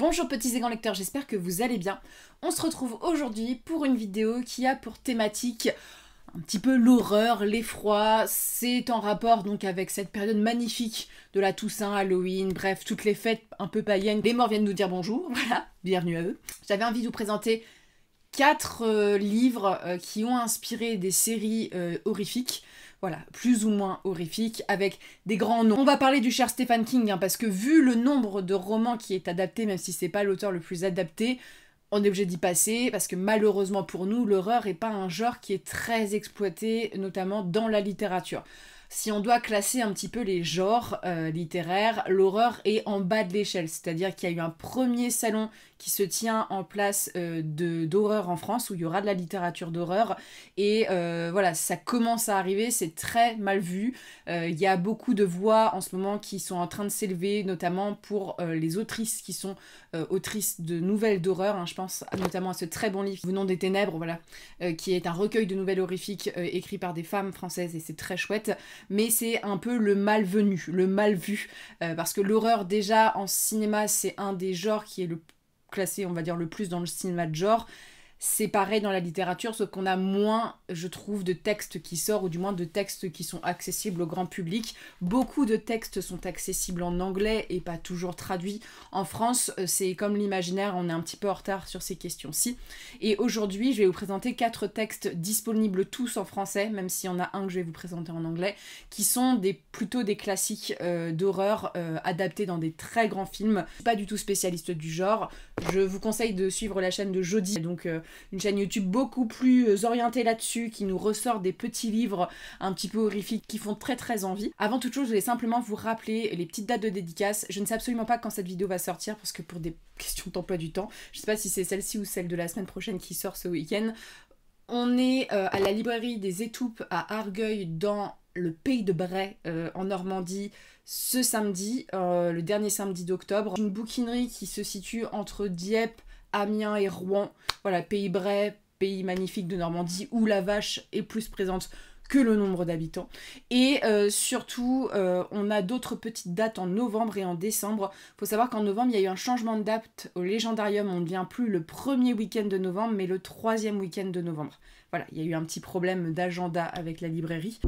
Bonjour petits et grands lecteurs, j'espère que vous allez bien. On se retrouve aujourd'hui pour une vidéo qui a pour thématique un petit peu l'horreur, l'effroi. C'est en rapport donc avec cette période magnifique de la Toussaint, Halloween, bref, toutes les fêtes un peu païennes. Les morts viennent nous dire bonjour, voilà, bienvenue à eux. J'avais envie de vous présenter 4 livres qui ont inspiré des séries horrifiques. Voilà, plus ou moins horrifiques, avec des grands noms. On va parler du cher Stephen King, hein, parce que vu le nombre de romans qui est adapté, même si c'est pas l'auteur le plus adapté, on est obligé d'y passer, parce que malheureusement pour nous, l'horreur est pas un genre qui est très exploité, notamment dans la littérature. Si on doit classer un petit peu les genres littéraires, l'horreur est en bas de l'échelle, c'est-à-dire qu'il y a eu un premier salon qui se tient en place d'horreur en France, où il y aura de la littérature d'horreur, et voilà, ça commence à arriver, c'est très mal vu. Il y a beaucoup de voix en ce moment qui sont en train de s'élever, notamment pour les autrices qui sont autrices de nouvelles d'horreur, hein, je pense notamment à ce très bon livre, Venons des Ténèbres, voilà, qui est un recueil de nouvelles horrifiques écrit par des femmes françaises, et c'est très chouette. Mais c'est un peu le malvenu, le mal vu, parce que l'horreur déjà en cinéma c'est un des genres qui est le classé, on va dire, le plus dans le cinéma de genre. C'est pareil dans la littérature, sauf qu'on a moins, je trouve, de textes qui sortent, ou du moins de textes qui sont accessibles au grand public. Beaucoup de textes sont accessibles en anglais et pas toujours traduits. En France, c'est comme l'imaginaire, on est un petit peu en retard sur ces questions-ci. Et aujourd'hui, je vais vous présenter 4 textes disponibles tous en français, même s'il y en a un que je vais vous présenter en anglais, qui sont plutôt des classiques d'horreur adaptés dans des très grands films. Je suis pas du tout spécialiste du genre. Je vous conseille de suivre la chaîne de Jodie, donc une chaîne YouTube beaucoup plus orientée là-dessus, qui nous ressort des petits livres un petit peu horrifiques qui font très très envie. Avant toute chose, je voulais simplement vous rappeler les petites dates de dédicace. Je ne sais absolument pas quand cette vidéo va sortir, parce que pour des questions d'emploi du temps, je sais pas si c'est celle-ci ou celle de la semaine prochaine qui sort ce week-end. On est à la librairie des Étoupes à Argueil, dans le pays de Bray, en Normandie, ce samedi, le dernier samedi d'octobre. Une bouquinerie qui se situe entre Dieppe, Amiens et Rouen. Voilà, pays Bray, pays magnifique de Normandie, où la vache est plus présente que le nombre d'habitants. Et surtout, on a d'autres petites dates en novembre et en décembre. Il faut savoir qu'en novembre, il y a eu un changement de date au Légendarium. On ne vient plus le premier week-end de novembre, mais le 3e week-end de novembre. Voilà, il y a eu un petit problème d'agenda avec la librairie.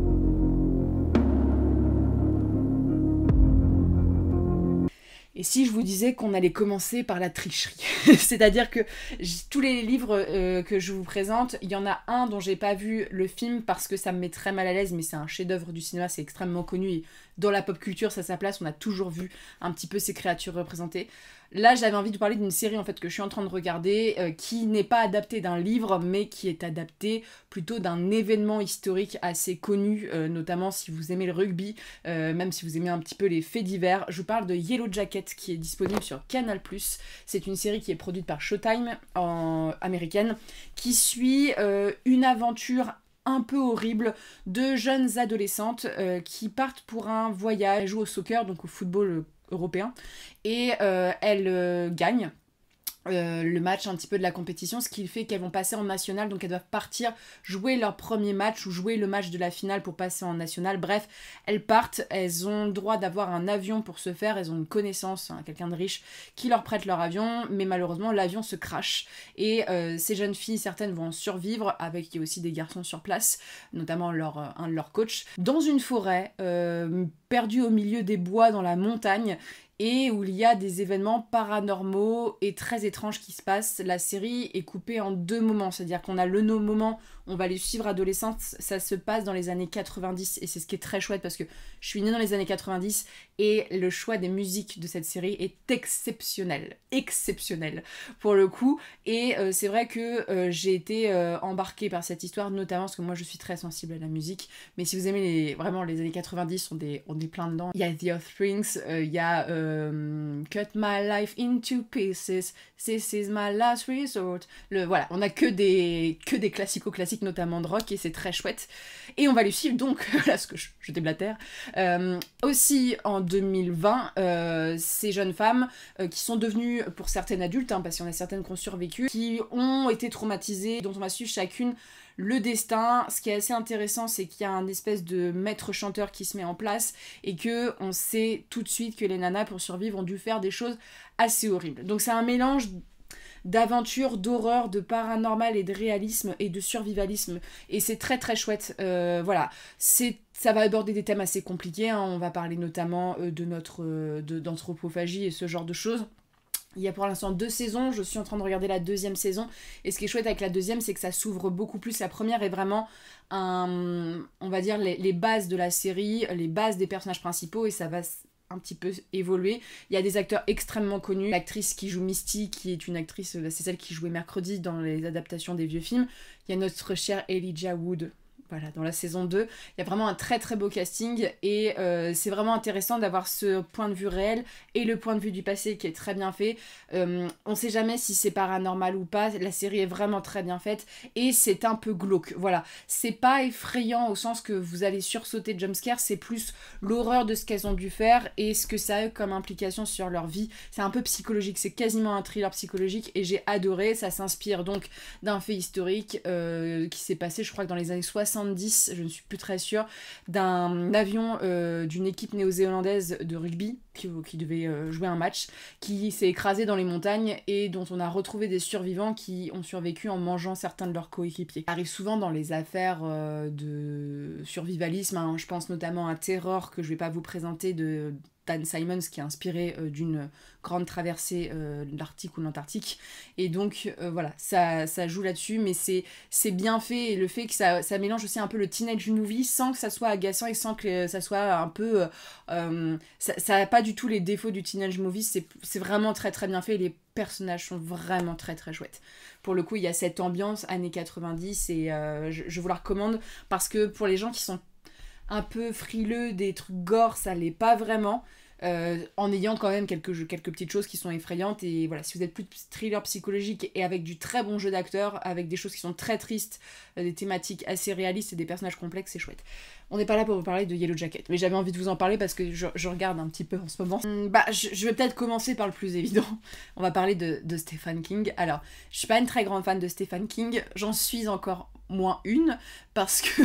Et si je vous disais qu'on allait commencer par la tricherie, c'est-à-dire que tous les livres que je vous présente, il y en a un dont j'ai pas vu le film parce que ça me met très mal à l'aise, mais c'est un chef-d'œuvre du cinéma, c'est extrêmement connu et dans la pop culture ça a sa place, on a toujours vu un petit peu ces créatures représentées. Là j'avais envie de vous parler d'une série en fait que je suis en train de regarder qui n'est pas adaptée d'un livre mais qui est adaptée plutôt d'un événement historique assez connu, notamment si vous aimez le rugby, même si vous aimez un petit peu les faits divers. Je vous parle de Yellow Jacket qui est disponible sur Canal+. C'est une série qui est produite par Showtime, américaine, qui suit une aventure un peu horrible de jeunes adolescentes qui partent pour un voyage. Elles jouent au soccer, donc au football européen, et elles gagnent le match un petit peu de la compétition, ce qui fait qu'elles vont passer en national, donc elles doivent partir jouer leur premier match ou jouer le match de la finale pour passer en national. Bref, elles partent, elles ont le droit d'avoir un avion pour ce faire, elles ont une connaissance, hein, quelqu'un de riche qui leur prête leur avion, mais malheureusement l'avion se crache et ces jeunes filles, certaines vont en survivre, avec il y a aussi des garçons sur place, notamment un de leurs coachs, dans une forêt perdue au milieu des bois dans la montagne, et où il y a des événements paranormaux et très étranges qui se passent. La série est coupée en 2 moments, c'est-à-dire qu'on a le moment, on va les suivre adolescentes, ça se passe dans les années 90, et c'est ce qui est très chouette parce que je suis née dans les années 90, et le choix des musiques de cette série est exceptionnel pour le coup, et c'est vrai que j'ai été embarquée par cette histoire, notamment parce que moi je suis très sensible à la musique, mais si vous aimez vraiment les années 90, on est plein dedans. Il y a The Offsprings, il y a Cut My Life into Pieces, This is my last resort. Voilà, on a que des classico-classiques, notamment de rock, et c'est très chouette. Et on va les suivre donc, là ce que je déblatère. Aussi en 2020, ces jeunes femmes qui sont devenues, pour certaines adultes, hein, parce qu'il y en a certaines qui ont survécu, qui ont été traumatisées, dont on va suivre chacune le destin. Ce qui est assez intéressant, c'est qu'il y a un espèce de maître chanteur qui se met en place et que on sait tout de suite que les nanas, pour survivre, ont dû faire des choses assez horribles. Donc c'est un mélange d'aventure, d'horreur, de paranormal et de réalisme et de survivalisme, et c'est très très chouette. Voilà, ça va aborder des thèmes assez compliqués, hein. On va parler notamment d'anthropophagie et ce genre de choses. Il y a pour l'instant 2 saisons, je suis en train de regarder la 2e saison, et ce qui est chouette avec la 2e, c'est que ça s'ouvre beaucoup plus. La première est vraiment on va dire les bases de la série, les bases des personnages principaux, et ça va un petit peu évolué. Il y a des acteurs extrêmement connus. L'actrice qui joue Misty, qui est une actrice, c'est celle qui jouait Mercredi dans les adaptations des vieux films. Il y a notre chère Elijah Wood, voilà, dans la saison 2. Il y a vraiment un très très beau casting, et c'est vraiment intéressant d'avoir ce point de vue réel et le point de vue du passé qui est très bien fait. On sait jamais si c'est paranormal ou pas, la série est vraiment très bien faite, et c'est un peu glauque, voilà. C'est pas effrayant au sens que vous allez sursauter de jumpscare, c'est plus l'horreur de ce qu'elles ont dû faire et ce que ça a eu comme implication sur leur vie. C'est un peu psychologique, c'est quasiment un thriller psychologique, et j'ai adoré. Ça s'inspire donc d'un fait historique qui s'est passé, je crois que dans les années 70, je ne suis plus très sûre, d'un avion d'une équipe néo-zélandaise de rugby qui devait jouer un match, qui s'est écrasé dans les montagnes et dont on a retrouvé des survivants qui ont survécu en mangeant certains de leurs coéquipiers. Ça arrive souvent dans les affaires de survivalisme, hein. Je pense notamment à Terror, que je vais pas vous présenter, de Dan Simons, qui est inspiré d'une grande traversée de l'Arctique ou de l'Antarctique, et donc voilà, ça joue là-dessus, mais c'est bien fait, et le fait que ça mélange aussi un peu le teenage movie sans que ça soit agaçant et sans que ça soit un peu ça a pas du tout les défauts du teenage movie. C'est vraiment très très bien fait, et les personnages sont vraiment très très chouettes. Pour le coup, il y a cette ambiance années 90, et je vous la recommande, parce que pour les gens qui sont un peu frileux des trucs gore, ça l'est pas vraiment, en ayant quand même quelques petites choses qui sont effrayantes. Et voilà, si vous êtes plus thriller psychologique et avec du très bon jeu d'acteur, avec des choses qui sont très tristes, des thématiques assez réalistes et des personnages complexes, c'est chouette. On n'est pas là pour vous parler de Yellow Jacket, mais j'avais envie de vous en parler parce que je regarde un petit peu en ce moment. Je vais peut-être commencer par le plus évident. On va parler de Stephen King. Alors, je suis pas une très grande fan de Stephen King, j'en suis encore moins une, parce que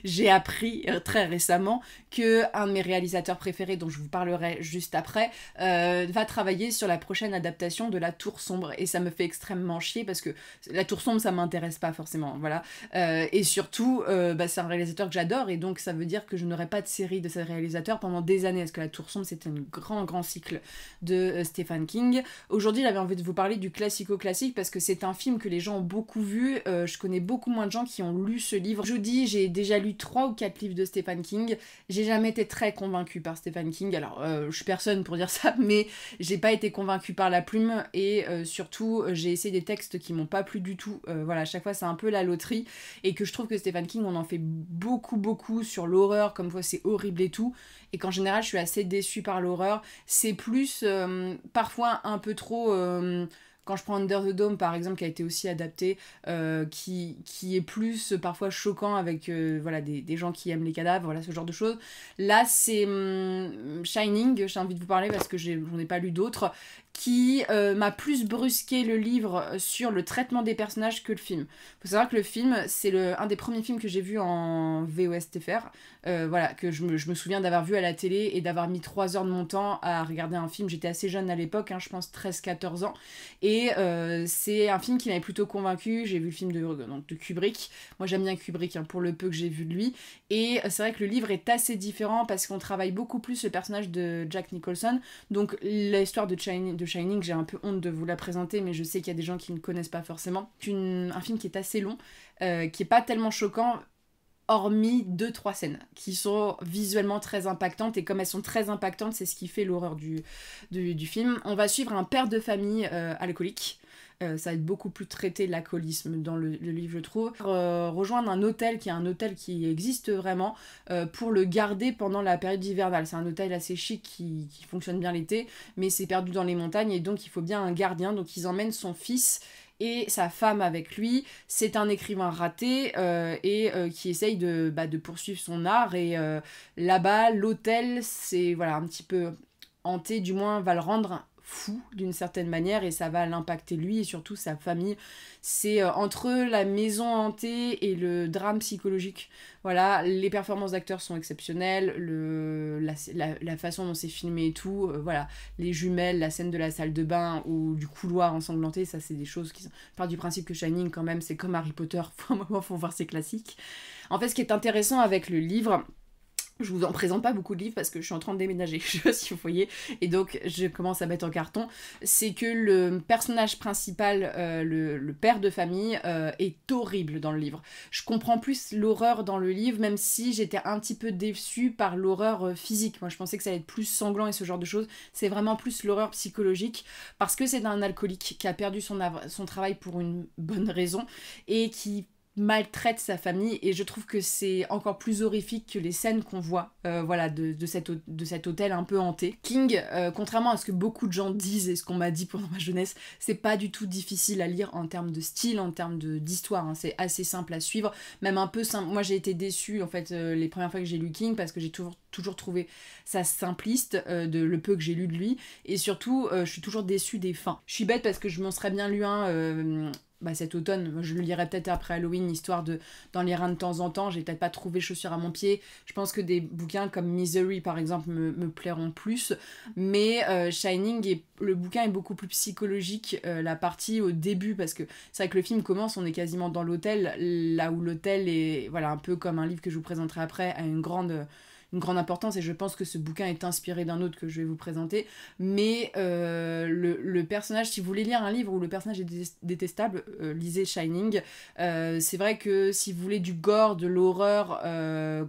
j'ai appris très récemment que un de mes réalisateurs préférés, dont je vous parlerai juste après, va travailler sur la prochaine adaptation de La Tour Sombre, et ça me fait extrêmement chier, parce que La Tour Sombre, ça m'intéresse pas forcément, voilà. Et surtout, c'est un réalisateur que j'adore, et donc ça veut dire que je n'aurai pas de série de ce réalisateur pendant des années, parce que La Tour Sombre, c'était un grand cycle de Stephen King. Aujourd'hui, j'avais envie de vous parler du classico-classique, parce que c'est un film que les gens ont beaucoup vu. Je connais beaucoup moins de gens qui ont lu ce livre. Je vous dis, j'ai déjà lu 3 ou 4 livres de Stephen King. J'ai jamais été très convaincue par Stephen King. Alors, je suis personne pour dire ça, mais j'ai pas été convaincue par la plume, et surtout, j'ai essayé des textes qui m'ont pas plu du tout. Voilà, à chaque fois, c'est un peu la loterie, et que je trouve que Stephen King, on en fait beaucoup sur l'horreur, comme quoi c'est horrible et tout, et qu'en général, je suis assez déçue par l'horreur. C'est plus, parfois, un peu trop... quand je prends Under the Dome, par exemple, qui a été aussi adapté, qui est plus parfois choquant, avec voilà, des gens qui aiment les cadavres, voilà, ce genre de choses. Là, c'est Shining, j'ai envie de vous parler parce que j'en ai pas lu d'autres, qui m'a plus brusqué le livre sur le traitement des personnages que le film. Faut savoir que le film, c'est un des premiers films que j'ai vu en VOSTFR, voilà, que je me souviens d'avoir vu à la télé et d'avoir mis 3 heures de mon temps à regarder un film. J'étais assez jeune à l'époque, hein, je pense 13-14 ans, et c'est un film qui m'avait plutôt convaincu. J'ai vu le film de Kubrick. Moi j'aime bien Kubrick, hein, pour le peu que j'ai vu de lui, et c'est vrai que le livre est assez différent parce qu'on travaille beaucoup plus le personnage de Jack Nicholson. Donc l'histoire de Shining, j'ai un peu honte de vous la présenter, mais je sais qu'il y a des gens qui ne connaissent pas forcément. Un film qui est assez long, qui est pas tellement choquant, hormis 2-3 scènes qui sont visuellement très impactantes, et comme elles sont très impactantes, c'est ce qui fait l'horreur du film. On va suivre un père de famille alcoolique. Ça va être beaucoup plus traité, l'alcoolisme, dans le livre, je trouve. Rejoindre un hôtel qui existe vraiment, pour le garder pendant la période hivernale. C'est un hôtel assez chic qui fonctionne bien l'été, mais c'est perdu dans les montagnes, et donc il faut bien un gardien. Donc ils emmènent son fils et sa femme avec lui. C'est un écrivain raté qui essaye de poursuivre son art, et là-bas l'hôtel c'est voilà un petit peu hanté, du moins va le rendre fou d'une certaine manière, et ça va l'impacter lui et surtout sa famille. C'est entre la maison hantée et le drame psychologique. Voilà, les performances d'acteurs sont exceptionnelles, la façon dont c'est filmé et tout, voilà, les jumelles, la scène de la salle de bain ou du couloir ensanglanté, ça c'est des choses qui partent du principe que Shining quand même c'est comme Harry Potter, faut un moment faut voir ses classiques. En fait, ce qui est intéressant avec le livre, je vous en présente pas beaucoup de livres parce que je suis en train de déménager, je sais pas si vous voyez, et donc je commence à mettre en carton. C'est que le personnage principal, le père de famille, est horrible dans le livre. Je comprends plus l'horreur dans le livre, même si j'étais un petit peu déçue par l'horreur physique. Moi je pensais que ça allait être plus sanglant et ce genre de choses. C'est vraiment plus l'horreur psychologique, parce que c'est un alcoolique qui a perdu son travail pour une bonne raison, et qui maltraite sa famille, et je trouve que c'est encore plus horrifique que les scènes qu'on voit voilà, de cet hôtel un peu hanté. King, contrairement à ce que beaucoup de gens disent et ce qu'on m'a dit pendant ma jeunesse, c'est pas du tout difficile à lire en termes de style, en termes d'histoire, hein. C'est assez simple à suivre, même un peu simple. Moi j'ai été déçue en fait les premières fois que j'ai lu King, parce que j'ai toujours trouvé ça simpliste de le peu que j'ai lu de lui, et surtout je suis toujours déçue des fins. Je suis bête parce que je m'en serais bien lu un cet automne, je le lirai peut-être après Halloween, histoire d'en lire un de temps en temps. J'ai peut-être pas trouvé chaussure à mon pied. Je pense que des bouquins comme Misery par exemple me plairont plus, mais Shining, le bouquin est beaucoup plus psychologique, la partie au début, parce que c'est vrai que le film commence, on est quasiment dans l'hôtel, là où l'hôtel est voilà, un peu comme un livre que je vous présenterai après, a une grande importance, et je pense que ce bouquin est inspiré d'un autre que je vais vous présenter. Mais le personnage, si vous voulez lire un livre où le personnage est détestable, lisez Shining. C'est vrai que si vous voulez du gore, de l'horreur,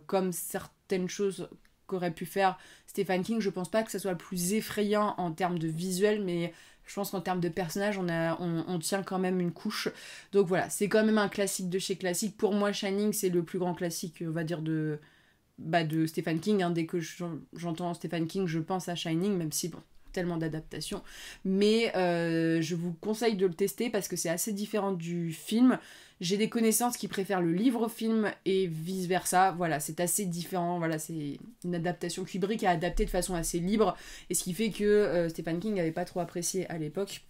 comme certaines choses qu'aurait pu faire Stephen King, je pense pas que ça soit le plus effrayant en termes de visuel, mais je pense qu'en termes de personnage, on tient quand même une couche. Donc voilà, c'est quand même un classique de chez classique. Pour moi, Shining, c'est le plus grand classique, on va dire, de Stephen King, hein. Dès que j'entends Stephen King, je pense à Shining, même si bon, tellement d'adaptations, mais je vous conseille de le tester parce que c'est assez différent du film. J'ai des connaissances qui préfèrent le livre au film et vice versa, voilà, c'est assez différent, voilà, c'est une adaptation Kubrick a adapté de façon assez libre, et ce qui fait que Stephen King n'avait pas trop apprécié à l'époque,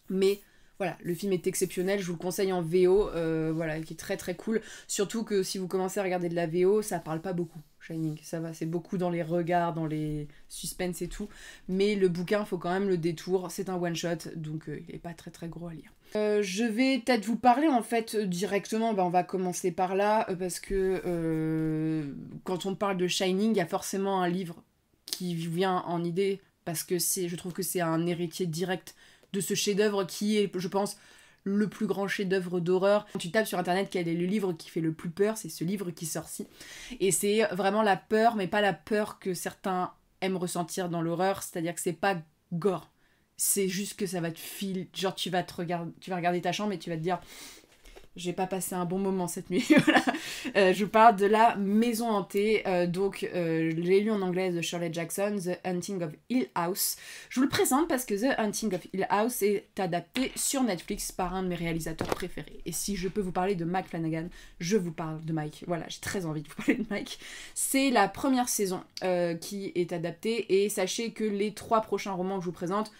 mais voilà, le film est exceptionnel, je vous le conseille en VO, voilà, qui est très très cool. Surtout que si vous commencez à regarder de la VO, ça parle pas beaucoup, Shining, ça va, c'est beaucoup dans les regards, dans les suspens et tout. Mais le bouquin, faut quand même le détour, c'est un one-shot, donc il est pas très très gros à lire. Je vais peut-être vous parler en fait directement, on va commencer par là, parce que quand on parle de Shining, il y a forcément un livre qui vient en idée, parce que je trouve que c'est un héritier direct de ce chef-d'œuvre qui est, je pense, le plus grand chef-d'œuvre d'horreur. Quand tu tapes sur internet quel est le livre qui fait le plus peur, c'est ce livre qui sort-ci. Et c'est vraiment la peur, mais pas la peur que certains aiment ressentir dans l'horreur, c'est-à-dire que c'est pas gore. C'est juste que ça va te filer, genre tu vas regarder ta chambre et tu vas te dire j'ai pas passé un bon moment cette nuit. Voilà. Je parle de La Maison Hantée, je l'ai lu en anglais de Shirley Jackson, The Haunting of Hill House. Je vous le présente parce que The Haunting of Hill House est adapté sur Netflix par un de mes réalisateurs préférés. Et si je peux vous parler de Mike Flanagan, je vous parle de Mike. Voilà, j'ai très envie de vous parler de Mike. C'est la première saison qui est adaptée, et sachez que les 3 prochains romans que je vous présente,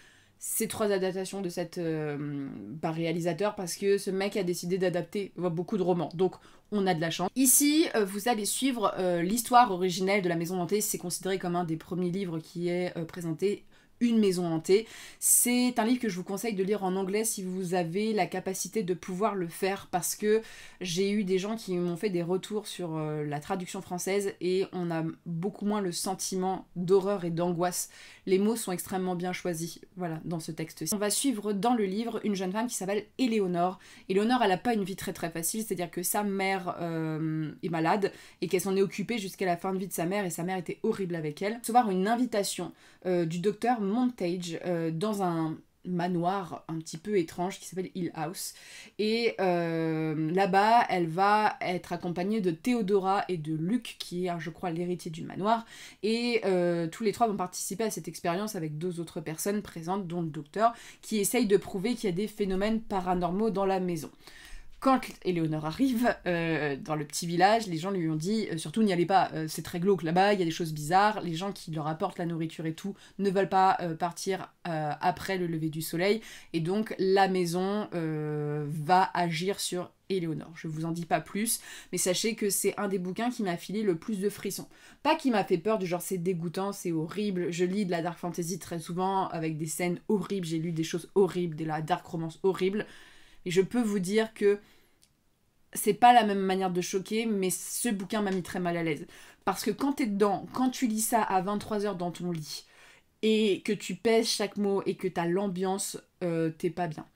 c'est 3 adaptations de par réalisateur, parce que ce mec a décidé d'adapter beaucoup de romans, donc on a de la chance. Ici, vous allez suivre l'histoire originelle de La Maison Hantée. C'est considéré comme un des premiers livres qui est présenté, Une maison hantée. C'est un livre que je vous conseille de lire en anglais si vous avez la capacité de pouvoir le faire, parce que j'ai eu des gens qui m'ont fait des retours sur la traduction française, et on a beaucoup moins le sentiment d'horreur et d'angoisse. Les mots sont extrêmement bien choisis, voilà, dans ce texte-ci. On va suivre dans le livre une jeune femme qui s'appelle Éléonore. Éléonore, elle a pas une vie très très facile, c'est-à-dire que sa mère est malade, et qu'elle s'en est occupée jusqu'à la fin de vie de sa mère, et sa mère était horrible avec elle. Recevoir une invitation du docteur Montage dans un manoir un petit peu étrange qui s'appelle Hill House. Et là-bas, elle va être accompagnée de Theodora et de Luke, qui est, je crois, l'héritier du manoir. Et tous les trois vont participer à cette expérience avec deux autres personnes présentes, dont le docteur, qui essaye de prouver qu'il y a des phénomènes paranormaux dans la maison. Quand Éléonore arrive dans le petit village, les gens lui ont dit surtout n'y allez pas, c'est très glauque là-bas, il y a des choses bizarres, les gens qui leur apportent la nourriture et tout ne veulent pas partir après le lever du soleil, et donc la maison va agir sur Éléonore. Je vous en dis pas plus, mais sachez que c'est un des bouquins qui m'a filé le plus de frissons. Pas qui m'a fait peur, du genre c'est dégoûtant, c'est horrible, je lis de la dark fantasy très souvent avec des scènes horribles, j'ai lu des choses horribles, de la dark romance horrible. Et je peux vous dire que c'est pas la même manière de choquer, mais ce bouquin m'a mis très mal à l'aise. Parce que quand t'es dedans, quand tu lis ça à 23h dans ton lit, et que tu pèses chaque mot, et que t'as l'ambiance, t'es pas bien.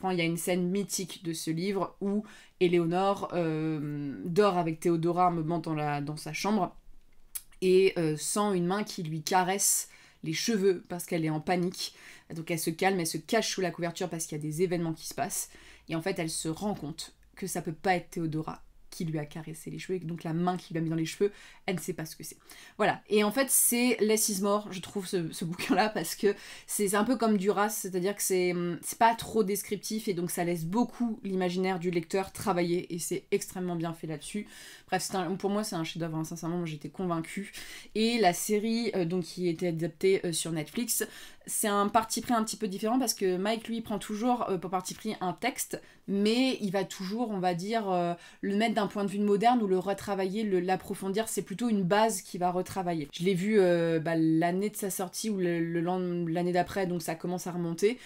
Il y a une scène mythique de ce livre où Éléonore dort avec Théodora un moment dans sa chambre, et sent une main qui lui caresse les cheveux parce qu'elle est en panique. Donc elle se calme, elle se cache sous la couverture parce qu'il y a des événements qui se passent. Et en fait, elle se rend compte que ça peut pas être Théodora qui lui a caressé les cheveux, et donc la main qui lui a mis dans les cheveux, elle ne sait pas ce que c'est. Voilà. Et en fait, c'est Less is More, je trouve, ce bouquin-là, parce que c'est un peu comme Duras, c'est-à-dire que c'est pas trop descriptif, et donc ça laisse beaucoup l'imaginaire du lecteur travailler, et c'est extrêmement bien fait là-dessus. Bref, pour moi, c'est un chef-d'œuvre, hein, sincèrement, moi j'étais convaincue. Et la série, donc, qui était adaptée sur Netflix, c'est un parti pris un petit peu différent, parce que Mike, lui, prend toujours pour parti pris un texte, mais il va toujours, on va dire, le mettre d'un point de vue moderne, ou le retravailler, l'approfondir. C'est plutôt une base qu'il va retravailler. Je l'ai vu l'année de sa sortie, ou l'année d'après, donc ça commence à remonter.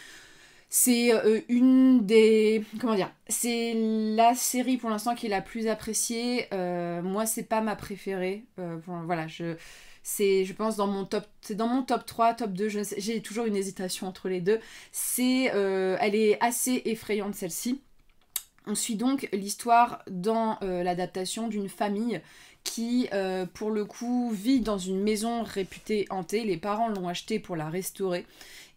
C'est une des... Comment dire ? C'est la série pour l'instant qui est la plus appréciée. Moi, c'est pas ma préférée. Voilà, je pense c'est dans mon top 3, top 2, j'ai toujours une hésitation entre les deux. Elle est assez effrayante, celle-ci. On suit donc l'histoire dans l'adaptation d'une famille qui, pour le coup, vit dans une maison réputée hantée. Les parents l'ont achetée pour la restaurer.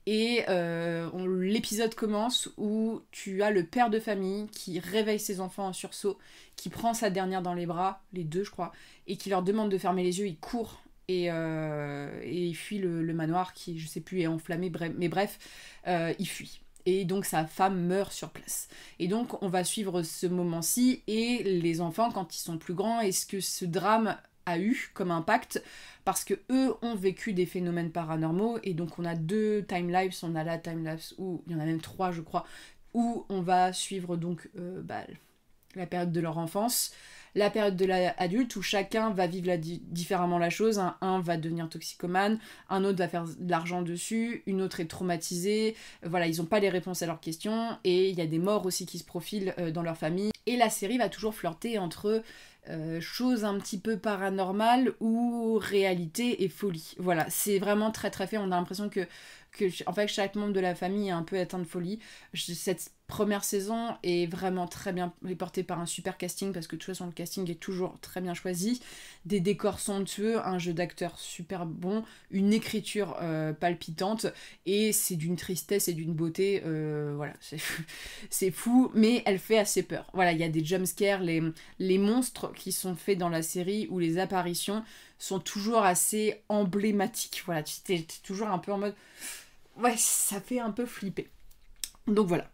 Et l'épisode commence où tu as le père de famille qui réveille ses enfants en sursaut, qui prend sa dernière dans les bras, les deux je crois, et qui leur demande de fermer les yeux. Il court et il fuit le manoir qui, je sais plus, est enflammé, mais bref, il fuit. Et donc sa femme meurt sur place. Et donc on va suivre ce moment-ci, et les enfants, quand ils sont plus grands, est-ce que ce drame a eu comme impact, parce que eux ont vécu des phénomènes paranormaux. Et donc on a deux timelapses, on a la timelapse où il y en a même 3 je crois, où on va suivre donc la période de leur enfance, la période de l'adulte, où chacun va vivre différemment la chose. Un va devenir toxicomane, un autre va faire de l'argent dessus, une autre est traumatisée. Voilà, ils n'ont pas les réponses à leurs questions, et il y a des morts aussi qui se profilent dans leur famille. Et la série va toujours flirter entre choses un petit peu paranormales ou réalité et folie. Voilà, c'est vraiment très très fait. On a l'impression que en fait, chaque membre de la famille est un peu atteint de folie. Cette première saison est vraiment très bien portée par un super casting, parce que de toute façon le casting est toujours très bien choisi, des décors somptueux, un jeu d'acteurs super bon, une écriture palpitante, et c'est d'une tristesse et d'une beauté, voilà, c'est fou, mais elle fait assez peur. Voilà, il y a des jumpscares, les monstres qui sont faits dans la série, ou les apparitions, sont toujours assez emblématiques. Voilà, t'es toujours un peu en mode... Ouais, ça fait un peu flipper. Donc voilà.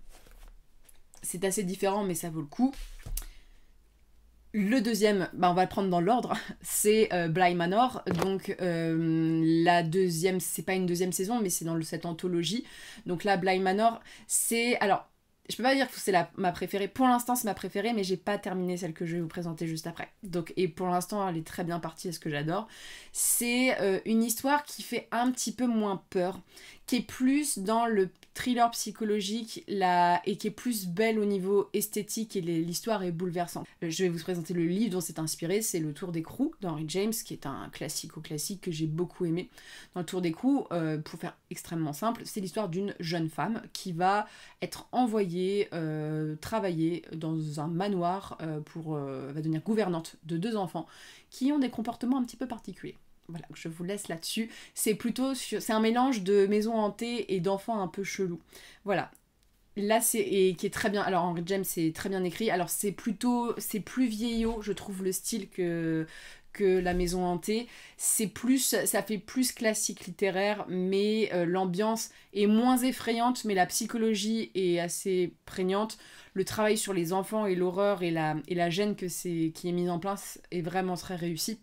C'est assez différent, mais ça vaut le coup. Le deuxième, on va le prendre dans l'ordre, c'est Bly Manor. Donc la deuxième, c'est pas une deuxième saison, mais c'est dans cette anthologie. Donc là, Bly Manor, c'est... Alors, je peux pas dire que c'est ma préférée. Pour l'instant, c'est ma préférée, mais j'ai pas terminé celle que je vais vous présenter juste après. Donc, et pour l'instant, elle est très bien partie, est ce que j'adore. C'est une histoire qui fait un petit peu moins peur, qui est plus dans le thriller psychologique et qui est plus belle au niveau esthétique, et l'histoire est bouleversante. Je vais vous présenter le livre dont c'est inspiré, c'est Le Tour d'écrou d'Henry James, qui est un classique que j'ai beaucoup aimé. Dans Le Tour d'écrou, pour faire extrêmement simple, c'est l'histoire d'une jeune femme qui va être envoyée travailler dans un manoir va devenir gouvernante de 2 enfants qui ont des comportements un petit peu particuliers. Voilà, je vous laisse là-dessus. C'est un mélange de maison hantée et d'enfants un peu chelous. Voilà. Là, qui est très bien. Alors, Henry James, c'est très bien écrit. Alors, c'est plus vieillot, je trouve, le style que La Maison Hantée. Ça fait plus classique littéraire, mais l'ambiance est moins effrayante, mais la psychologie est assez prégnante. Le travail sur les enfants et l'horreur et la gêne qui est mise en place est vraiment très réussi.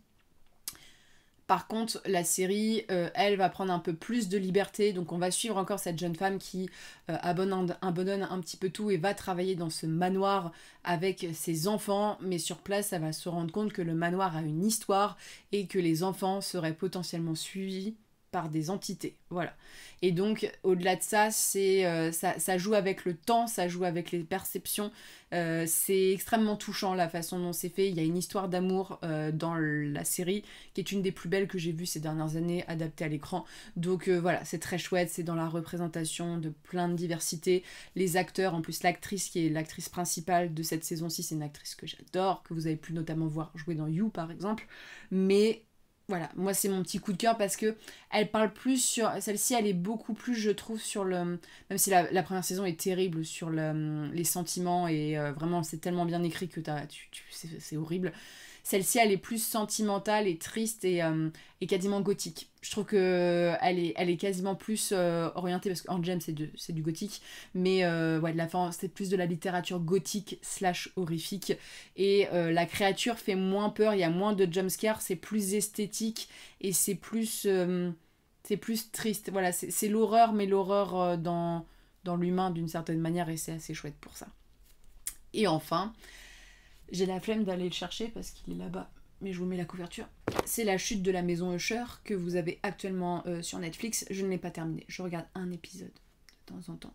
Par contre, la série, elle, va prendre un peu plus de liberté, donc on va suivre encore cette jeune femme qui abandonne un petit peu tout et va travailler dans ce manoir avec ses enfants, mais sur place, elle va se rendre compte que le manoir a une histoire et que les enfants seraient potentiellement suivis par des entités, voilà. Et donc, au-delà de ça, ça joue avec le temps, ça joue avec les perceptions, c'est extrêmement touchant la façon dont c'est fait. Il y a une histoire d'amour dans la série, qui est une des plus belles que j'ai vues ces dernières années, adaptée à l'écran. Donc voilà, c'est très chouette, c'est dans la représentation de plein de diversité. Les acteurs, en plus l'actrice qui est l'actrice principale de cette saison-ci, c'est une actrice que j'adore, que vous avez pu notamment voir jouer dans You par exemple, mais... Voilà, moi c'est mon petit coup de cœur parce que elle parle plus sur... Celle-ci, elle est beaucoup plus, je trouve, sur le... Même si la première saison est terrible sur les sentiments et vraiment c'est tellement bien écrit que c'est horrible. Celle-ci, elle est plus sentimentale et triste et quasiment gothique. Je trouve que elle est quasiment plus orientée, parce qu'Henry James c'est du gothique, mais ouais, c'est plus de la littérature gothique / horrifique. Et la créature fait moins peur, il y a moins de jumpscares, c'est plus esthétique et c'est plus triste. Voilà, c'est l'horreur, mais l'horreur dans l'humain d'une certaine manière, et c'est assez chouette pour ça. Et enfin... J'ai la flemme d'aller le chercher parce qu'il est là-bas, mais je vous mets la couverture. C'est La Chute de la Maison Usher que vous avez actuellement sur Netflix. Je ne l'ai pas terminé, je regarde un épisode de temps en temps.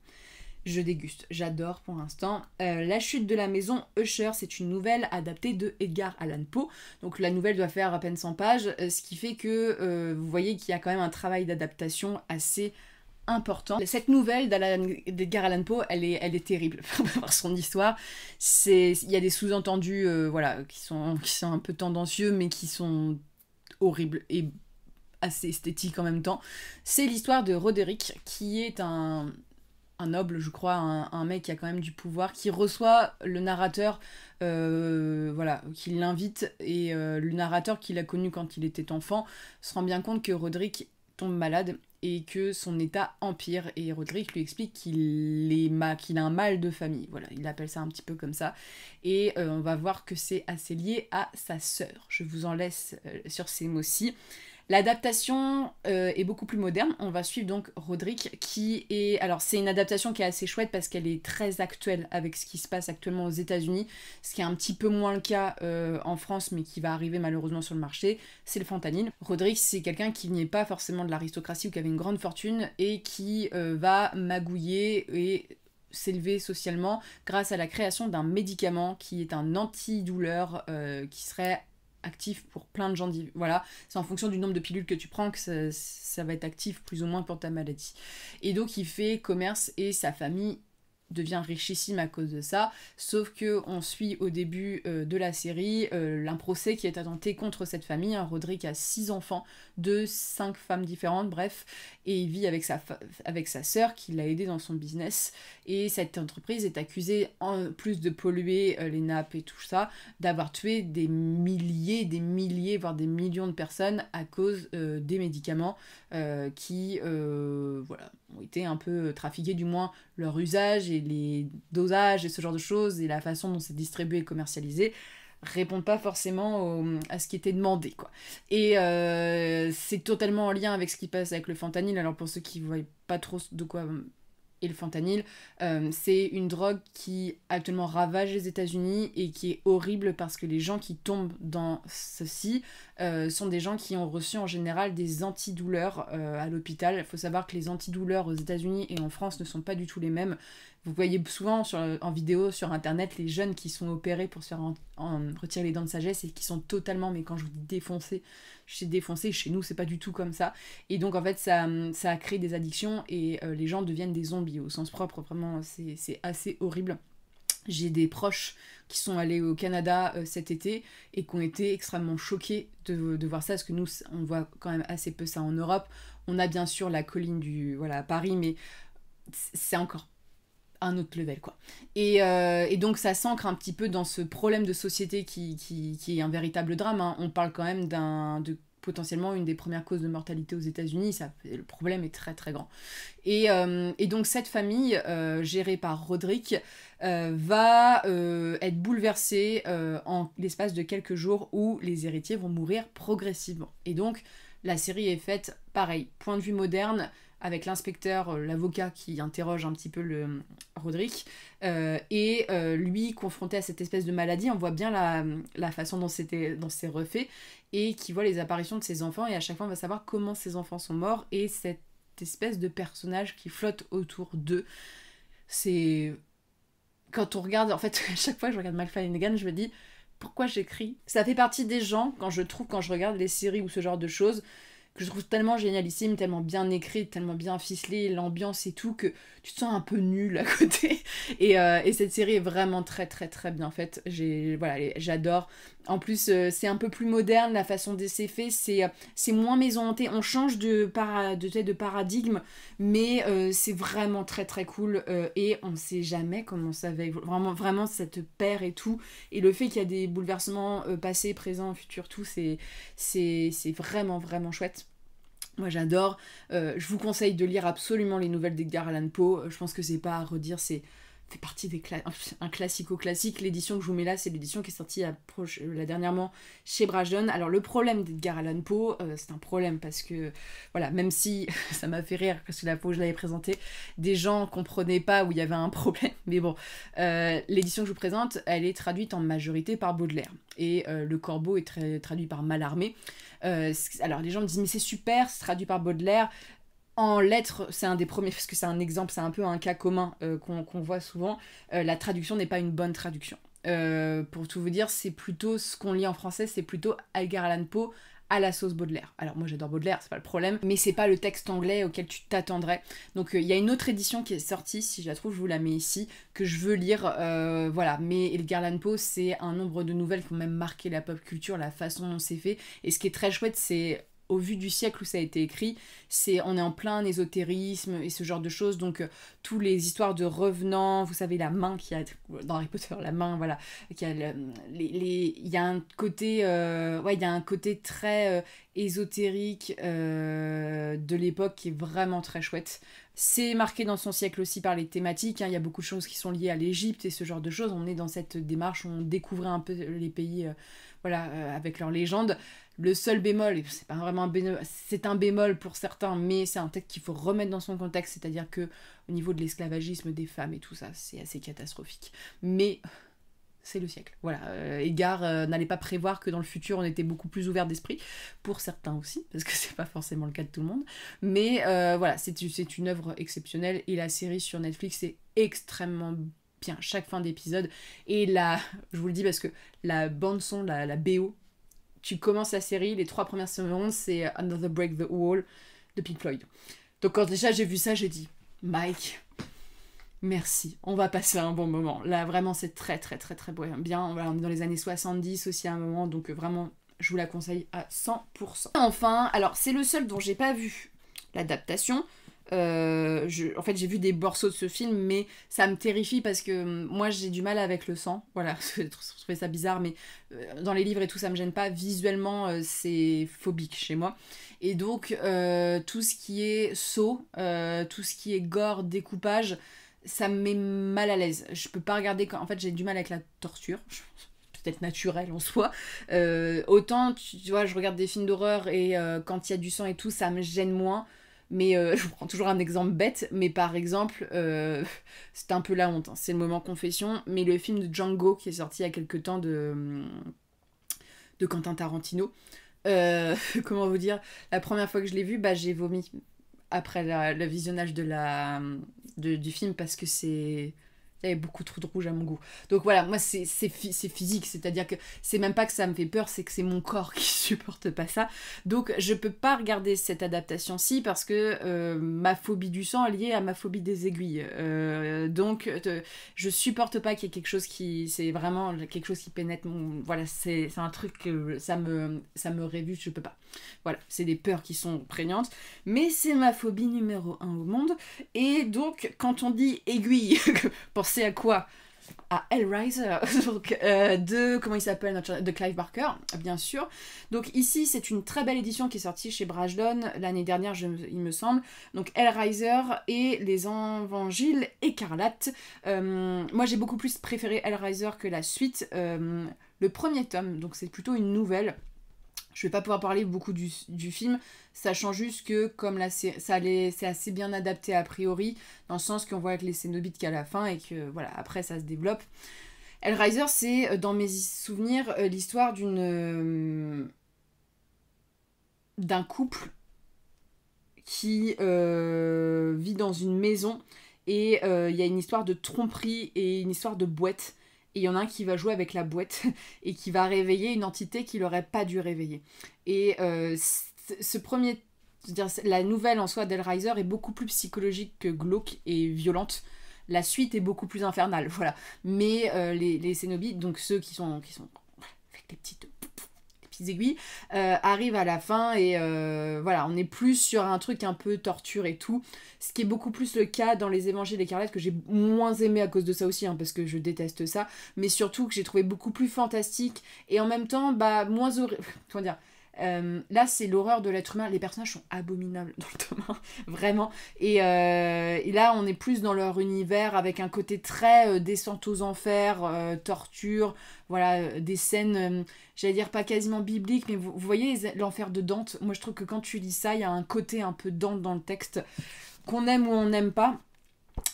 Je déguste, j'adore pour l'instant. La Chute de la Maison Usher, c'est une nouvelle adaptée de Edgar Allan Poe. Donc la nouvelle doit faire à peine 100 pages, ce qui fait que vous voyez qu'il y a quand même un travail d'adaptation assez important. Cette nouvelle d'Edgar Allan Poe, elle est terrible par son histoire. Il y a des sous-entendus voilà, qui sont un peu tendancieux, mais qui sont horribles et assez esthétiques en même temps. C'est l'histoire de Roderick, qui est un noble, je crois, un mec qui a quand même du pouvoir, qui reçoit le narrateur, voilà, qui l'invite, et le narrateur qu'il a connu quand il était enfant se rend bien compte que Roderick tombe malade et que son état empire, et Roderick lui explique qu'il a un mal de famille, voilà, il appelle ça un petit peu comme ça, et on va voir que c'est assez lié à sa sœur. Je vous en laisse sur ces mots-ci. L'adaptation est beaucoup plus moderne. On va suivre donc Roderick qui est... Alors c'est une adaptation qui est assez chouette parce qu'elle est très actuelle avec ce qui se passe actuellement aux États-Unis, ce qui est un petit peu moins le cas en France, mais qui va arriver malheureusement sur le marché, c'est le fentanyl. Roderick, c'est quelqu'un qui n'est pas forcément de l'aristocratie ou qui avait une grande fortune et qui va magouiller et s'élever socialement grâce à la création d'un médicament qui est un antidouleur qui serait actif pour plein de gens. Voilà, c'est en fonction du nombre de pilules que tu prends que ça va être actif plus ou moins pour ta maladie. Et donc il fait commerce et sa famille devient richissime à cause de ça, sauf que on suit au début de la série un procès qui est intenté contre cette famille. Roderick a 6 enfants de 5 femmes différentes, bref, et il vit avec sa sœur qui l'a aidé dans son business, et cette entreprise est accusée, en plus de polluer les nappes et tout ça, d'avoir tué des milliers, voire des millions de personnes à cause des médicaments qui voilà, ont été un peu trafiqués, du moins leur usage et les dosages et ce genre de choses et la façon dont c'est distribué et commercialisé répondent pas forcément à ce qui était demandé, quoi. Et c'est totalement en lien avec ce qui passe avec le fentanyl. Alors pour ceux qui ne voient pas trop de quoi est le fentanyl, c'est une drogue qui actuellement ravage les États-Unis et qui est horrible parce que les gens qui tombent dans ceci sont des gens qui ont reçu en général des antidouleurs à l'hôpital. Il faut savoir que les antidouleurs aux États-Unis et en France ne sont pas du tout les mêmes. Vous voyez souvent en vidéo sur internet les jeunes qui sont opérés pour se faire retirer les dents de sagesse et qui sont totalement, mais quand je vous dis défoncés, chez nous c'est pas du tout comme ça. Et donc en fait ça a créé des addictions et les gens deviennent des zombies au sens propre, vraiment c'est assez horrible. J'ai des proches qui sont allés au Canada cet été et qui ont été extrêmement choqués de voir ça, parce que nous, on voit quand même assez peu ça en Europe. On a bien sûr la colline à Paris, mais c'est encore un autre level, quoi. Et donc ça s'ancre un petit peu dans ce problème de société qui est un véritable drame, hein. On parle quand même de potentiellement une des premières causes de mortalité aux États-Unis. Le problème est très très grand. Et donc cette famille, gérée par Roderick, va être bouleversée en l'espace de quelques jours, où les héritiers vont mourir progressivement. Et donc la série est faite, pareil, point de vue moderne, avec l'inspecteur, l'avocat qui interroge un petit peu le Roderick, et lui confronté à cette espèce de maladie. On voit bien la façon dont c'est refait, et qui voit les apparitions de ses enfants, et à chaque fois on va savoir comment ses enfants sont morts, et cette espèce de personnage qui flotte autour d'eux. C'est... Quand on regarde, en fait, à chaque fois que je regarde McFly & je me dis, pourquoi j'écris ? Ça fait partie des gens, quand je regarde les séries ou ce genre de choses, que je trouve tellement génialissime, tellement bien écrit, tellement bien ficelé, l'ambiance et tout, que tu te sens un peu nul à côté. Et cette série est vraiment très très très bien faite. J'adore. En plus, c'est un peu plus moderne, la façon dont c'est fait, c'est moins maison hantée. On change de paradigme, mais c'est vraiment très très cool. Et on sait jamais comment ça va évoluer. Vraiment, vraiment, ça te perd et tout. Et le fait qu'il y a des bouleversements passés, présents, futurs, tout, c'est vraiment vraiment chouette. Moi j'adore. Je vous conseille de lire absolument les nouvelles d'Edgar Allan Poe. Je pense que c'est pas à redire, fait partie un classico-classique. L'édition que je vous mets là, c'est l'édition qui est sortie là dernièrement chez Brajlon. Alors le problème d'Edgar Allan Poe, c'est un problème parce que, voilà, même si ça m'a fait rire parce que la fois où je l'avais présenté, des gens comprenaient pas où il y avait un problème. Mais bon, l'édition que je vous présente, elle est traduite en majorité par Baudelaire. Et Le Corbeau est traduit par Mallarmé. Alors les gens me disent, mais c'est super, c'est traduit par Baudelaire. En lettres, c'est un des premiers, parce que c'est un exemple, c'est un peu un cas commun qu'on voit souvent. La traduction n'est pas une bonne traduction. Pour tout vous dire, c'est plutôt ce qu'on lit en français, c'est plutôt Edgar Allan Poe à la sauce Baudelaire. Alors moi j'adore Baudelaire, c'est pas le problème, mais c'est pas le texte anglais auquel tu t'attendrais. Donc il y a une autre édition qui est sortie, si je la trouve je vous la mets ici, que je veux lire, voilà. Mais Edgar Allan Poe, c'est un nombre de nouvelles qui ont même marqué la pop culture, la façon dont c'est fait. Et ce qui est très chouette, c'est au vu du siècle où ça a été écrit, on est en plein ésotérisme et ce genre de choses, donc tous les histoires de revenants, vous savez, la main qu'il y a dans Harry Potter, la main, voilà, il y a un côté, il y a un côté très ésotérique de l'époque qui est vraiment très chouette. C'est marqué dans son siècle aussi par les thématiques, hein. Il y a beaucoup de choses qui sont liées à l'Égypte et ce genre de choses. On est dans cette démarche où on découvrait un peu les pays avec leurs légendes. Le seul bémol, c'est pas vraiment un bémol, c'est un bémol pour certains, mais c'est un texte qu'il faut remettre dans son contexte, c'est-à-dire que au niveau de l'esclavagisme des femmes et tout ça, c'est assez catastrophique. Mais c'est le siècle. Voilà, Edgar n'allait pas prévoir que dans le futur on était beaucoup plus ouvert d'esprit, pour certains aussi, parce que c'est pas forcément le cas de tout le monde. Mais voilà, c'est une œuvre exceptionnelle, et la série sur Netflix est extrêmement bien, chaque fin d'épisode. Et là, je vous le dis parce que la bande-son, la BO, tu commences la série, les 3 premières secondes, c'est Another Break the Wall de Pink Floyd. Donc quand déjà j'ai vu ça, j'ai dit, Mike, merci, on va passer un bon moment. Là, vraiment, c'est très très très très bien. Voilà, on est dans les années 70 aussi à un moment, donc vraiment, je vous la conseille à 100%. Enfin, alors c'est le seul dont j'ai pas vu l'adaptation. En fait j'ai vu des morceaux de ce film, mais ça me terrifie parce que moi j'ai du mal avec le sang, voilà. Je trouvais ça bizarre, mais dans les livres et tout ça me gêne pas, visuellement c'est phobique chez moi, et donc tout ce qui est saut, tout ce qui est gore, découpage, ça me met mal à l'aise. Je peux pas regarder en fait j'ai du mal avec la torture, peut-être naturel en soi. Autant tu vois, je regarde des films d'horreur et quand il y a du sang et tout, ça me gêne moins. Mais je vous prends toujours un exemple bête, mais par exemple, c'est un peu la honte, hein, c'est le moment confession, mais le film de Django qui est sorti il y a quelques temps de Quentin Tarantino, comment vous dire, la première fois que je l'ai vu, j'ai vomi après le visionnage du film, parce que c'est Il y avait beaucoup trop de rouge à mon goût. Donc voilà, moi c'est physique, c'est-à-dire que c'est même pas que ça me fait peur, c'est que c'est mon corps qui supporte pas ça. Donc je peux pas regarder cette adaptation-ci parce que ma phobie du sang est liée à ma phobie des aiguilles. Donc je supporte pas qu'il y ait quelque chose qui... C'est vraiment quelque chose qui pénètre mon... Voilà, c'est un truc que ça me révulse, je peux pas. Voilà, c'est des peurs qui sont prégnantes. Mais c'est ma phobie numéro 1 au monde. Et donc quand on dit aiguille... Pensez à quoi? À Hellraiser, donc, comment il s'appelle, de Clive Barker, bien sûr. Donc ici, c'est une très belle édition qui est sortie chez Brajlon l'année dernière, il me semble. Donc Hellraiser et les Évangiles écarlates. Moi, j'ai beaucoup plus préféré Hellraiser que la suite. Le premier tome, donc c'est plutôt une nouvelle. Je vais pas pouvoir parler beaucoup du film, sachant juste que comme là c'est assez bien adapté a priori, dans le sens qu'on voit avec les Cénobites qu'à la fin et que voilà, après ça se développe. Hellraiser, c'est dans mes souvenirs l'histoire d'un couple qui vit dans une maison et il y a une histoire de tromperie et une histoire de boîte. Et il y en a un qui va jouer avec la boîte et qui va réveiller une entité qu'il n'aurait pas dû réveiller. Et ce premier... C'est-à-dire, la nouvelle en soi d'Hellraiser est beaucoup plus psychologique que glauque et violente. La suite est beaucoup plus infernale, voilà. Mais les Cénobites, donc ceux qui sont avec les petites aiguilles, arrivent à la fin et voilà, on est plus sur un truc un peu torture et tout, ce qui est beaucoup plus le cas dans les Évangiles écarlates, que j'ai moins aimé à cause de ça aussi, hein, parce que je déteste ça, mais surtout que j'ai trouvé beaucoup plus fantastique et en même temps moins horrible. Comment dire, là c'est l'horreur de l'être humain, les personnages sont abominables dans le tome 1, vraiment, et là on est plus dans leur univers avec un côté très descente aux enfers, torture, voilà, des scènes, j'allais dire pas quasiment bibliques, mais vous voyez l'enfer de Dante, moi je trouve que quand tu lis ça, il y a un côté un peu Dante dans le texte, qu'on aime ou on n'aime pas,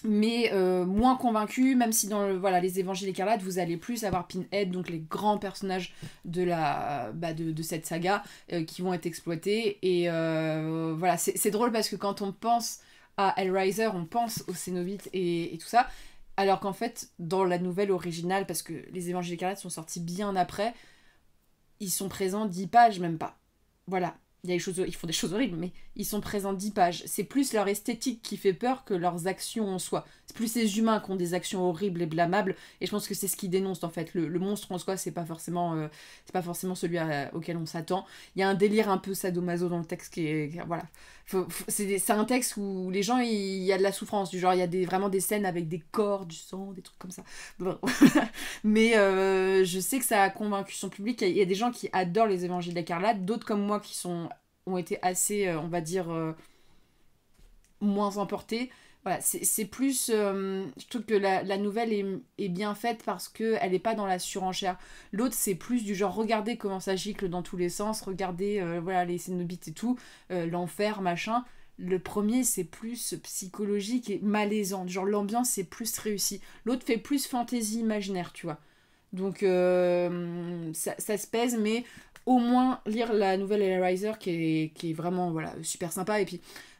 mais moins convaincu, même si dans voilà, les Évangiles écarlates, vous allez plus avoir Pinhead, donc les grands personnages de cette saga qui vont être exploités. Et voilà, c'est drôle parce que quand on pense à Hellraiser, on pense aux Cénobites et tout ça, alors qu'en fait, dans la nouvelle originale, parce que les Évangiles écarlates sont sortis bien après, ils sont présents 10 pages, même pas. Voilà. Ils font des choses horribles, mais ils sont présents 10 pages. C'est plus leur esthétique qui fait peur que leurs actions en soi. C'est plus les humains qui ont des actions horribles et blâmables, et je pense que c'est ce qui dénonce en fait. Le monstre en soi, c'est pas forcément celui auquel on s'attend. Il y a un délire un peu sadomaso dans le texte voilà. C'est un texte où les gens, il y a de la souffrance, du genre il y a vraiment des scènes avec des corps, du sang, des trucs comme ça. Bon. Mais je sais que ça a convaincu son public. Il y a des gens qui adorent les Évangiles écarlates, d'autres comme moi qui ont été assez, on va dire, moins emportés. Voilà, c'est plus... je trouve que la nouvelle est bien faite parce qu'elle n'est pas dans la surenchère. L'autre, c'est plus du genre, regardez comment ça gicle dans tous les sens, regardez voilà, les Cénobites et tout, l'enfer, machin. Le premier, c'est plus psychologique et malaisant. Genre, l'ambiance, c'est plus réussi. L'autre fait plus fantaisie imaginaire, tu vois. Donc, ça se pèse, mais au moins lire la nouvelle Hellraiser qui est vraiment voilà, super sympa. Et puis,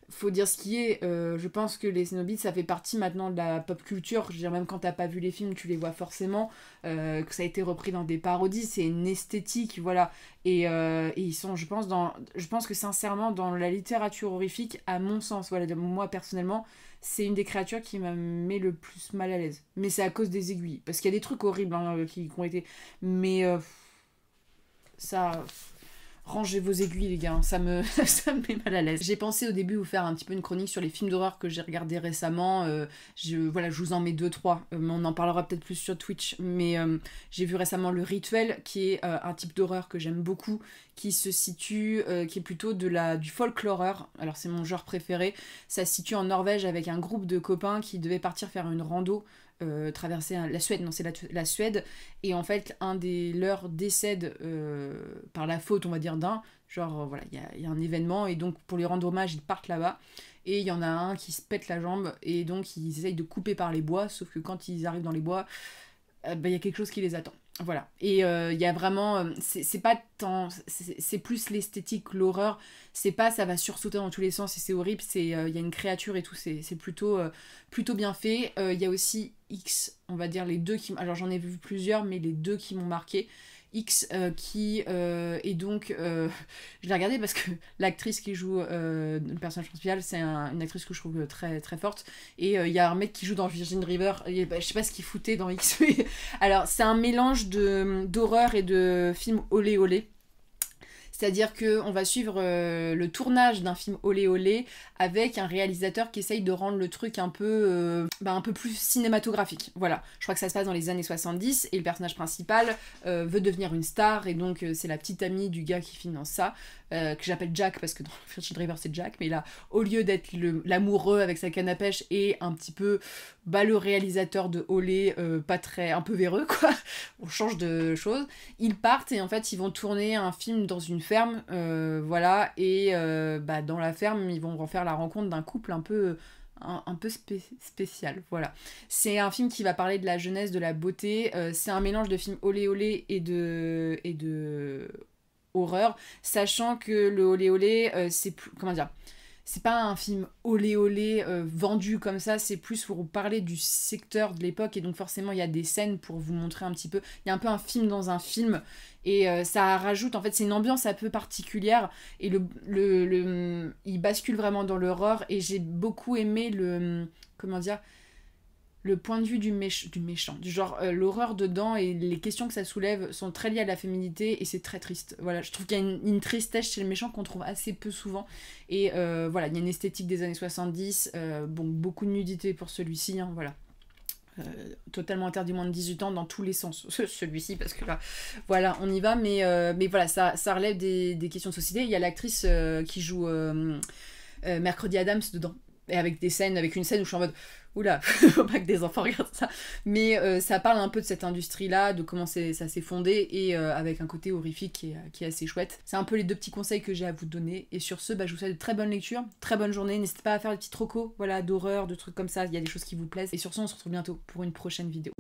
faut dire ce qui est, je pense que les Cénobites, ça fait partie maintenant de la pop culture. Je veux dire, même quand t'as pas vu les films, tu les vois forcément. Que ça a été repris dans des parodies, c'est une esthétique, voilà. Et ils sont, je pense que sincèrement, dans la littérature horrifique, à mon sens, voilà, moi personnellement, c'est une des créatures qui m'a mis le plus mal à l'aise. Mais c'est à cause des aiguilles. Parce qu'il y a des trucs horribles hein, qui ont été... Mais ça... Rangez vos aiguilles les gars, ça me met mal à l'aise. J'ai pensé au début vous faire un petit peu une chronique sur les films d'horreur que j'ai regardés récemment. Voilà, je vous en mets 2-3, on en parlera peut-être plus sur Twitch. Mais j'ai vu récemment Le Rituel, qui est un type d'horreur que j'aime beaucoup, qui se situe, qui est plutôt du folklore. Alors c'est mon genre préféré. Ça se situe en Norvège avec un groupe de copains qui devaient partir faire une rando. Traverser la Suède, non c'est la Suède, et en fait un des leurs décède par la faute on va dire d'un, genre voilà il y a un événement et donc pour lui rendre hommage ils partent là-bas et il y en a un qui se pète la jambe et donc ils essayent de couper par les bois, sauf que quand ils arrivent dans les bois il y a quelque chose qui les attend. Voilà. Et il y a vraiment... c'est pas tant... C'est plus l'esthétique, l'horreur. C'est pas ça va sursauter dans tous les sens et c'est horrible. Il y a une créature et tout. C'est plutôt bien fait. Il y a aussi X, on va dire les deux qui... Alors j'en ai vu plusieurs, mais les deux qui m'ont marqué. X qui est donc... je l'ai regardé parce que l'actrice qui joue le personnage principal, c'est une actrice que je trouve très, très forte. Et il y a un mec qui joue dans Virgin River, et, je sais pas ce qu'il foutait dans X. Mais... Alors c'est un mélange d'horreur et de film olé olé. C'est-à-dire qu'on va suivre le tournage d'un film olé olé avec un réalisateur qui essaye de rendre le truc un peu plus cinématographique. Voilà, je crois que ça se passe dans les années 70 et le personnage principal veut devenir une star et donc c'est la petite amie du gars qui finance ça, que j'appelle Jack parce que dans Virgin River c'est Jack, mais là, au lieu d'être l'amoureux avec sa canne à pêche et un petit peu le réalisateur de olé, un peu véreux quoi, on change de choses, ils partent et en fait ils vont tourner un film dans une ferme, voilà, et dans la ferme ils vont refaire la rencontre d'un couple un peu spécial, voilà. C'est un film qui va parler de la jeunesse, de la beauté, c'est un mélange de film olé olé et de horreur, sachant que le olé olé, c'est plus, comment dire, c'est pas un film olé olé vendu comme ça, c'est plus pour vous parler du secteur de l'époque et donc forcément il y a des scènes pour vous montrer un petit peu, il y a un peu un film dans un film et ça rajoute, en fait c'est une ambiance un peu particulière et il bascule vraiment dans l'horreur et j'ai beaucoup aimé le point de vue du méchant, du genre l'horreur dedans et les questions que ça soulève sont très liées à la féminité et c'est très triste. Voilà, je trouve qu'il y a une tristesse chez le méchant qu'on trouve assez peu souvent et voilà, il y a une esthétique des années 70, beaucoup de nudité pour celui-ci, hein, voilà. Totalement interdit moins de 18 ans dans tous les sens, celui-ci, parce que là, voilà, on y va, mais voilà, ça relève des questions de société. Il y a l'actrice qui joue Mercredi Adams dedans, et avec une scène où je suis en mode oula, faut pas que des enfants regardent ça, mais ça parle un peu de cette industrie-là, de comment ça s'est fondé, et avec un côté horrifique qui est assez chouette. C'est un peu les deux petits conseils que j'ai à vous donner, et sur ce, je vous souhaite de très bonnes lectures, très bonne journée, n'hésitez pas à faire des petits trocos, voilà, d'horreur, de trucs comme ça, il y a des choses qui vous plaisent, et sur ce, on se retrouve bientôt pour une prochaine vidéo.